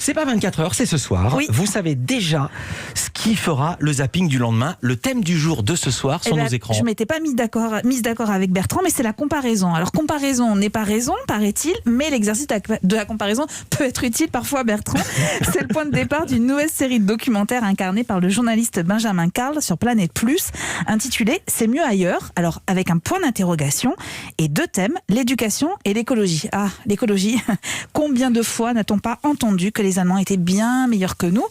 C'est pas 24 heures, c'est ce soir. Oui. Vous savez déjà ce qui fera le zapping du lendemain. Le thème du jour de ce soir sur nos écrans. Je m'étais pas mise d'accord avec Bertrand, mais c'est la comparaison. Alors comparaison n'est pas raison, paraît-il, mais l'exercice de la comparaison peut être utile parfois, Bertrand. C'est le point de départ d'une nouvelle série de documentaires incarnée par le journaliste Benjamin Carl sur Planète Plus, intitulée C'est mieux ailleurs. Alors avec un point d'interrogation et deux thèmes, l'éducation et l'écologie. Ah, l'écologie. Combien de fois n'a-t-on pas entendu que les Allemands étaient bien meilleurs que nous?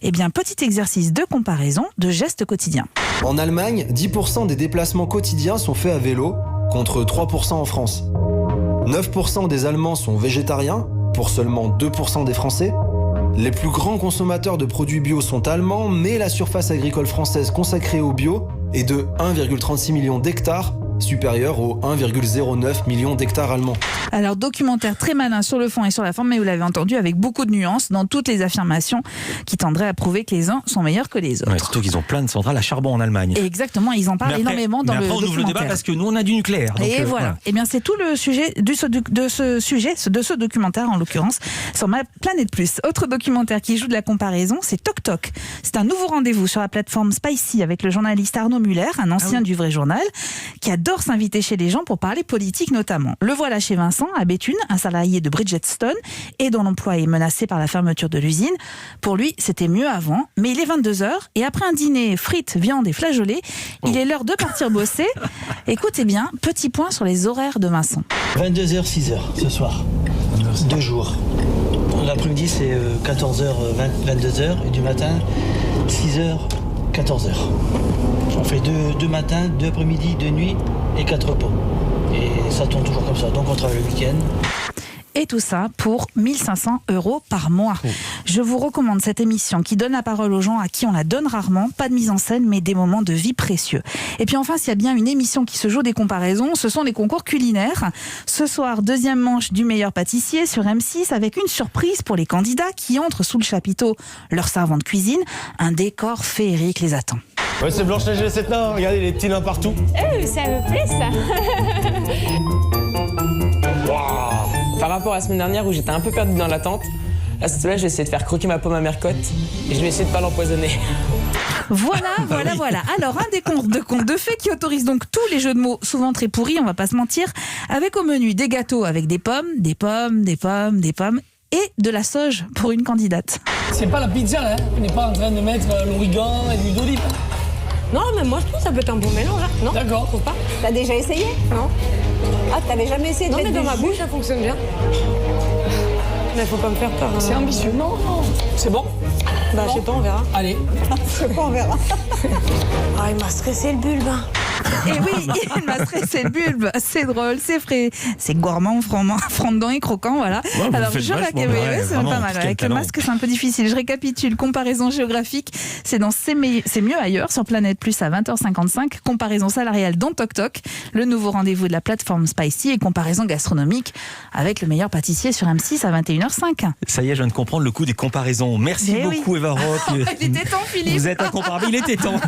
Eh bien, petit exercice de comparaison de gestes quotidiens. En Allemagne, 10% des déplacements quotidiens sont faits à vélo, contre 3% en France. 9% des Allemands sont végétariens, pour seulement 2% des Français. Les plus grands consommateurs de produits bio sont allemands, mais la surface agricole française consacrée au bio est de 1,36 million d'hectares, supérieur aux 1,09 million d'hectares allemands. Alors, documentaire très malin sur le fond et sur la forme, mais vous l'avez entendu, avec beaucoup de nuances dans toutes les affirmations qui tendraient à prouver que les uns sont meilleurs que les autres. Ouais, surtout qu'ils ont plein de centrales à charbon en Allemagne. Et exactement, ils en parlent énormément dans le documentaire. On ouvre le débat parce que nous, on a du nucléaire. Donc, et voilà. Eh bien, c'est tout le sujet de ce documentaire, en l'occurrence, sur ma Planète Plus. Autre documentaire qui joue de la comparaison, c'est Toc Toc. C'est un nouveau rendez-vous sur la plateforme Spicy avec le journaliste Arnaud Muller, un ancien du Vrai Journal, qui adore s'inviter chez les gens pour parler politique notamment. Le voilà chez Vincent, à Béthune, un salarié de Bridgestone et dont l'emploi est menacé par la fermeture de l'usine. Pour lui, c'était mieux avant, mais il est 22h et après un dîner frites, viande et flageolets, il est l'heure de partir bosser. Écoutez bien, petit point sur les horaires de Vincent. 22h, 6h ce soir, 2 jours. L'après-midi c'est 14h, 22h et du matin 6h, 14h. On fait deux matins, 2 après-midi, 2 nuits et 4 repos. Et ça tourne toujours comme ça, donc on travaille le week-end. Et tout ça pour 1 500 € par mois. Je vous recommande cette émission qui donne la parole aux gens à qui on la donne rarement. Pas de mise en scène, mais des moments de vie précieux. Et puis enfin, s'il y a bien une émission qui se joue des comparaisons, ce sont les concours culinaires. Ce soir, deuxième manche du meilleur pâtissier sur M6 avec une surprise pour les candidats qui entrent sous le chapiteau leur servant de cuisine. Un décor féerique les attend. Ouais, c'est Blanche-Neige et 7 nains, regardez les petits nains partout. Ça me plaît ça. Par rapport à la semaine dernière où j'étais un peu perdu dans la tente, là cette semaine je vais essayer de faire croquer ma pomme à Mercotte et je vais essayer de pas l'empoisonner. Voilà. Alors, un des contes de fées qui autorise donc tous les jeux de mots, souvent très pourris, on va pas se mentir, avec au menu des gâteaux avec des pommes et de la sauge pour une candidate. C'est pas la pizza, hein. On n'est pas en train de mettre l'origan et l'huile d'olive. Non, mais moi je trouve que ça peut être un bon mélange. Hein. Non, D'accord. trouve pas. T'as déjà essayé? Non. Ah, t'avais jamais essayé de Non, mais mettre dans du ma jus? bouche ça fonctionne bien. Mais faut pas me faire peur. C'est ambitieux. Non. C'est bon? Bah je sais pas, on verra. Allez. Je sais pas, on verra. Ah, il m'a stressé le bulbe. Et oui, il m'a stressé le bulbe. C'est drôle, c'est frais, c'est gourmand, franc dedans et croquant, voilà. Ouais, alors c'est pas mal. Avec le masque, c'est un peu difficile. Je récapitule. Comparaison géographique, c'est dans C'est mieux ailleurs sur Planète Plus à 20h55. Comparaison salariale dans Toc Toc, le nouveau rendez-vous de la plateforme Spicy, et comparaison gastronomique avec le meilleur pâtissier sur M6 à 21h05. Ça y est, je viens de comprendre le coup des comparaisons. Merci beaucoup, Eva Roth. Il était temps, Philippe. Vous êtes incomparable. Il était temps.